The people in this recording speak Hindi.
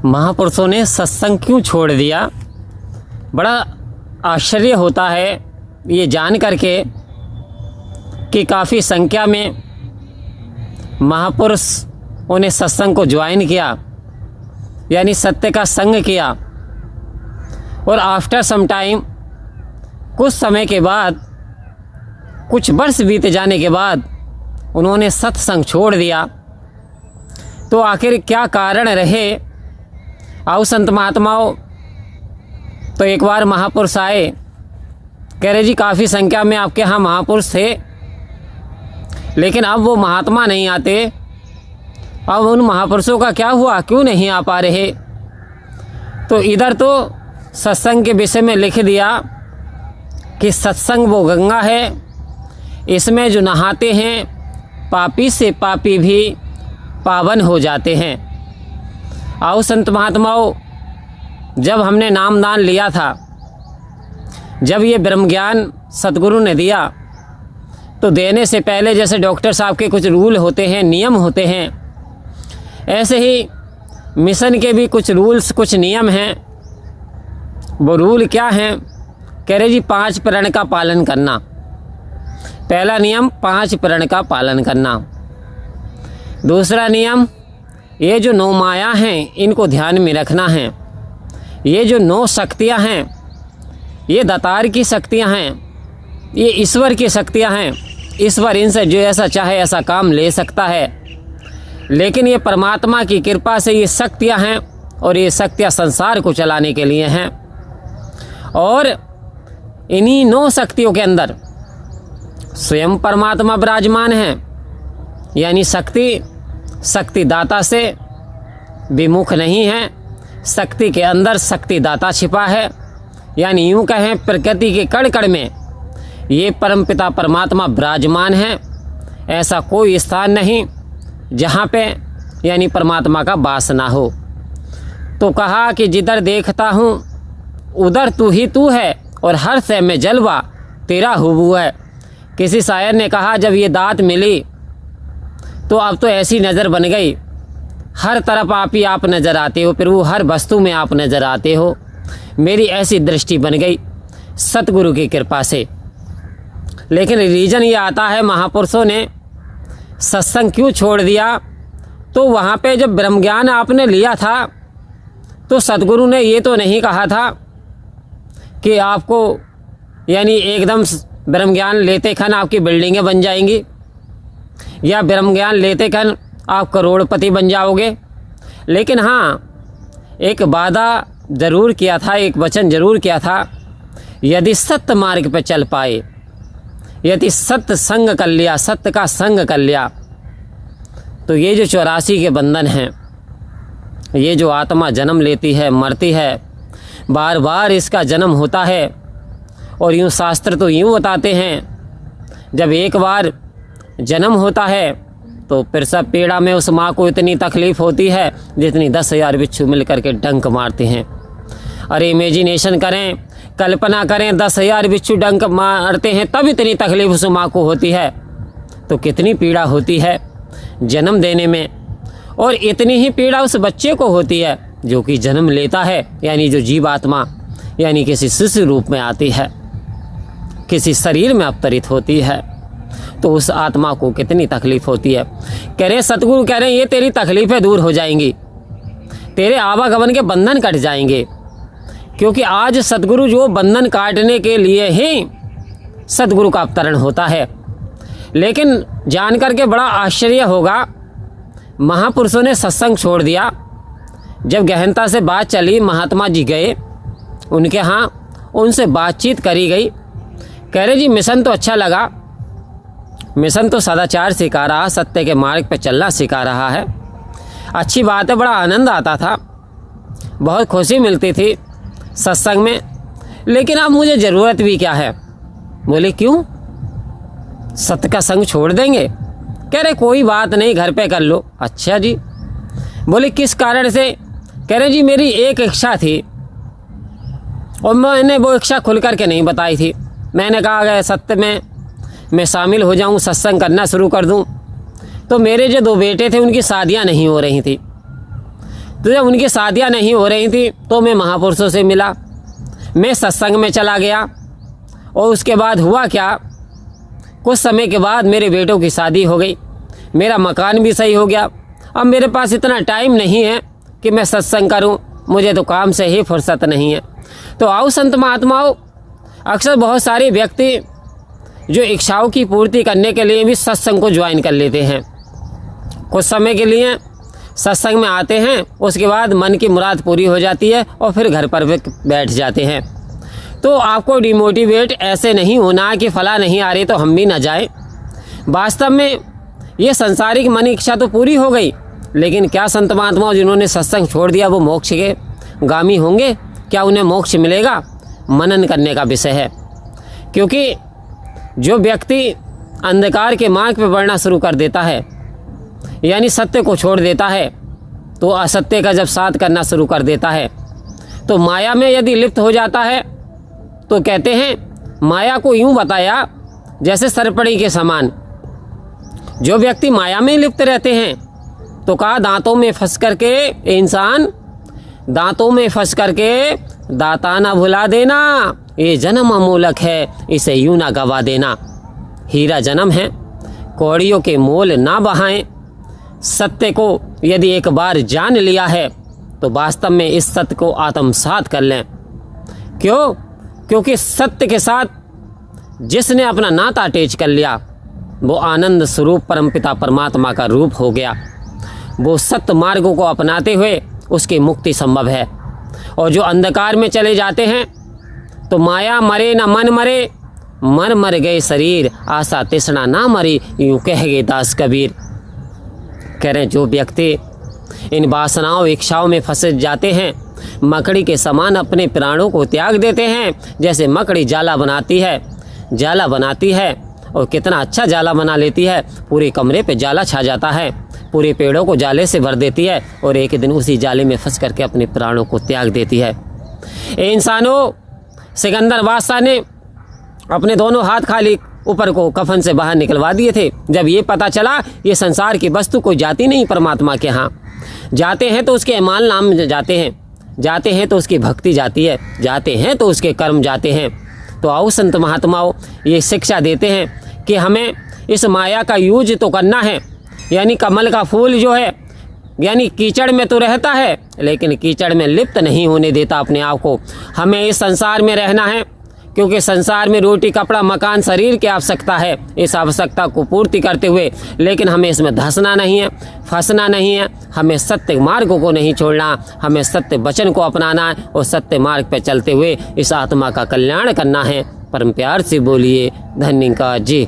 महापुरुषों ने सत्संग क्यों छोड़ दिया। बड़ा आश्चर्य होता है ये जान करके कि काफ़ी संख्या में महापुरुषों ने सत्संग को ज्वाइन किया, यानी सत्य का संग किया, और आफ्टर सम टाइम, कुछ समय के बाद, कुछ वर्ष बीत जाने के बाद उन्होंने सत्संग छोड़ दिया। तो आखिर क्या कारण रहे। आओ संत महात्माओं, तो एक बार महापुरुष आए, कह रहे जी काफ़ी संख्या में आपके यहाँ महापुरुष थे, लेकिन अब वो महात्मा नहीं आते। अब उन महापुरुषों का क्या हुआ, क्यों नहीं आ पा रहे। तो इधर तो सत्संग के विषय में लिख दिया कि सत्संग वो गंगा है, इसमें जो नहाते हैं पापी से पापी भी पावन हो जाते हैं। आओ संत महात्माओं, जब हमने नामदान लिया था, जब ये ब्रह्म ज्ञान सतगुरु ने दिया, तो देने से पहले जैसे डॉक्टर साहब के कुछ रूल होते हैं, नियम होते हैं, ऐसे ही मिशन के भी कुछ रूल्स, कुछ नियम हैं। वो रूल क्या हैं। कह रहे जी 5 प्रण का पालन करना। पहला नियम 5 प्रण का पालन करना। दूसरा नियम, ये जो 9 माया हैं इनको ध्यान में रखना है। ये जो 9 शक्तियां हैं, ये दातार की शक्तियां हैं, ये ईश्वर की शक्तियां हैं। ईश्वर इनसे जो ऐसा चाहे ऐसा काम ले सकता है, लेकिन ये परमात्मा की कृपा से ये शक्तियां हैं, और ये शक्तियां संसार को चलाने के लिए हैं। और इन्हीं 9 शक्तियों के अंदर स्वयं परमात्मा विराजमान है, यानी शक्ति दाता से विमुख नहीं है। शक्ति के अंदर शक्ति दाता छिपा है, यानी यूँ कहें प्रकृति के कण कण में ये परमपिता परमात्मा विराजमान है। ऐसा कोई स्थान नहीं जहाँ पे यानी परमात्मा का वास ना हो। तो कहा कि जिधर देखता हूँ उधर तू ही तू है, और हर शय में जलवा तेरा हुबू है। किसी शायर ने कहा जब ये दात मिली तो अब तो ऐसी नज़र बन गई, हर तरफ आप ही आप नज़र आते हो, फिर वो हर वस्तु में आप नज़र आते हो। मेरी ऐसी दृष्टि बन गई सतगुरु की कृपा से। लेकिन रीज़न ये आता है महापुरुषों ने सत्संग क्यों छोड़ दिया। तो वहाँ पे जब ब्रह्म ज्ञान आपने लिया था, तो सतगुरु ने ये तो नहीं कहा था कि आपको यानी एकदम ब्रह्म ज्ञान लेते खन आपकी बिल्डिंगें बन जाएंगी, या ब्रह्म ज्ञान लेते खन आप करोड़पति बन जाओगे। लेकिन हाँ, एक वादा ज़रूर किया था, एक वचन ज़रूर किया था, यदि सत्य मार्ग पर चल पाए, यदि सत्य संग कर लिया, सत्य का संग कर लिया, तो ये जो 84 के बंधन हैं, ये जो आत्मा जन्म लेती है, मरती है, बार बार इसका जन्म होता है। और यूँ शास्त्र तो यूँ बताते हैं, जब एक बार जन्म होता है तो प्रसव पीड़ा में उस माँ को इतनी तकलीफ़ होती है जितनी 10,000 बिच्छू मिल करके डंक मारते हैं। अरे इमेजिनेशन करें, कल्पना करें, 10,000 बिच्छू डंक मारते हैं तब इतनी तकलीफ़ उस माँ को होती है, तो कितनी पीड़ा होती है जन्म देने में। और इतनी ही पीड़ा उस बच्चे को होती है जो कि जन्म लेता है, यानी जो जीवात्मा यानी किसी शिशु रूप में आती है, किसी शरीर में अवतरित होती है, तो उस आत्मा को कितनी तकलीफ़ होती है। कह रहे सतगुरु कह रहे हैं ये तेरी तकलीफ़ें दूर हो जाएंगी, तेरे आवागमन के बंधन कट जाएंगे। क्योंकि आज सतगुरु जो बंधन काटने के लिए ही सतगुरु का अवतरण होता है। लेकिन जान करके बड़ा आश्चर्य होगा, महापुरुषों ने सत्संग छोड़ दिया। जब गहनता से बात चली, महात्मा जी गए उनके यहाँ, उनसे बातचीत करी गई। कह रहे जी मिशन तो अच्छा लगा, मिशन तो सदाचार सिखा रहा, सत्य के मार्ग पर चलना सिखा रहा है, अच्छी बात है, बड़ा आनंद आता था, बहुत खुशी मिलती थी सत्संग में। लेकिन अब मुझे ज़रूरत भी क्या है। बोले क्यों, सत्य का संग छोड़ देंगे। कह रहे कोई बात नहीं, घर पे कर लो। अच्छा जी। बोले किस कारण से। कह रहे जी मेरी एक इच्छा थी और मैंने वो इच्छा खुल करके नहीं बताई थी। मैंने कहा अगर सत्य में मैं शामिल हो जाऊं, सत्संग करना शुरू कर दूं, तो मेरे जो 2 बेटे थे उनकी शादियां नहीं हो रही थी। तो जब उनकी शादियाँ नहीं हो रही थी तो मैं महापुरुषों से मिला, मैं सत्संग में चला गया। और उसके बाद हुआ क्या, कुछ समय के बाद मेरे बेटों की शादी हो गई, मेरा मकान भी सही हो गया। अब मेरे पास इतना टाइम नहीं है कि मैं सत्संग करूं, मुझे तो काम से ही फुर्सत नहीं है। तो आओ संत महात्माओं, अक्सर बहुत सारे व्यक्ति जो इच्छाओं की पूर्ति करने के लिए भी सत्संग को ज्वाइन कर लेते हैं। कुछ समय के लिए सत्संग में आते हैं, उसके बाद मन की मुराद पूरी हो जाती है और फिर घर पर बैठ जाते हैं। तो आपको डिमोटिवेट ऐसे नहीं होना कि फला नहीं आ रही तो हम भी ना जाएं। वास्तव में ये संसारिक मन इच्छा तो पूरी हो गई, लेकिन क्या संत महात्माओं जिन्होंने सत्संग छोड़ दिया वो मोक्ष के गामी होंगे? क्या उन्हें मोक्ष मिलेगा? मनन करने का विषय है। क्योंकि जो व्यक्ति अंधकार के मार्ग पर बढ़ना शुरू कर देता है, यानी सत्य को छोड़ देता है, तो असत्य का जब साथ करना शुरू कर देता है, तो माया में यदि लिप्त हो जाता है, तो कहते हैं माया को यूं बताया जैसे सरपड़ी के समान। जो व्यक्ति माया में लिप्त रहते हैं तो कहा दांतों में फंस करके इंसान, दांतों में फंस करके दाता ना भुला देना, ये जन्म अमूलक है, इसे यूं ना गवा देना। हीरा जन्म है, कौड़ियों के मोल ना बहाएं। सत्य को यदि एक बार जान लिया है तो वास्तव में इस सत्य को आत्मसात कर लें। क्यों? क्योंकि सत्य के साथ जिसने अपना नाता अटैच कर लिया वो आनंद स्वरूप परमपिता परमात्मा का रूप हो गया। वो सत्य मार्गों को अपनाते हुए उसकी मुक्ति संभव है। और जो अंधकार में चले जाते हैं तो माया मरे न मन मरे, मन मर गए शरीर, आशा तृष्णा ना मरी, यूं कह गए दास कबीर। कह रहे हैं जो व्यक्ति इन वासनाओं इच्छाओं में फंस जाते हैं, मकड़ी के समान अपने प्राणों को त्याग देते हैं। जैसे मकड़ी जाला बनाती है और कितना अच्छा जाला बना लेती है, पूरे कमरे पे जाला छा जाता है, पूरे पेड़ों को जाले से भर देती है और एक दिन उसी जाले में फंस करके अपने प्राणों को त्याग देती है। इंसानों, सिकंदर बादशाह ने अपने दोनों हाथ खाली ऊपर को कफन से बाहर निकलवा दिए थे। जब ये पता चला ये संसार की वस्तु कोई जाती नहीं परमात्मा के यहाँ, जाते हैं तो उसके अमाल नाम जाते हैं, जाते हैं तो उसकी भक्ति जाती है, जाते हैं तो उसके कर्म जाते हैं। तो आओ संत महात्माओं ये शिक्षा देते हैं कि हमें इस माया का यूज तो करना है। यानी कमल का फूल जो है, यानी कीचड़ में तो रहता है लेकिन कीचड़ में लिप्त नहीं होने देता अपने आप को। हमें इस संसार में रहना है क्योंकि संसार में रोटी कपड़ा मकान शरीर की आवश्यकता है। इस आवश्यकता को पूर्ति करते हुए लेकिन हमें इसमें धंसना नहीं है, फंसना नहीं है। हमें सत्य मार्ग को नहीं छोड़ना, हमें सत्य वचन को अपनाना है और सत्य मार्ग पर चलते हुए इस आत्मा का कल्याण करना है। परम प्यार से बोलिए धन्यवाद जी।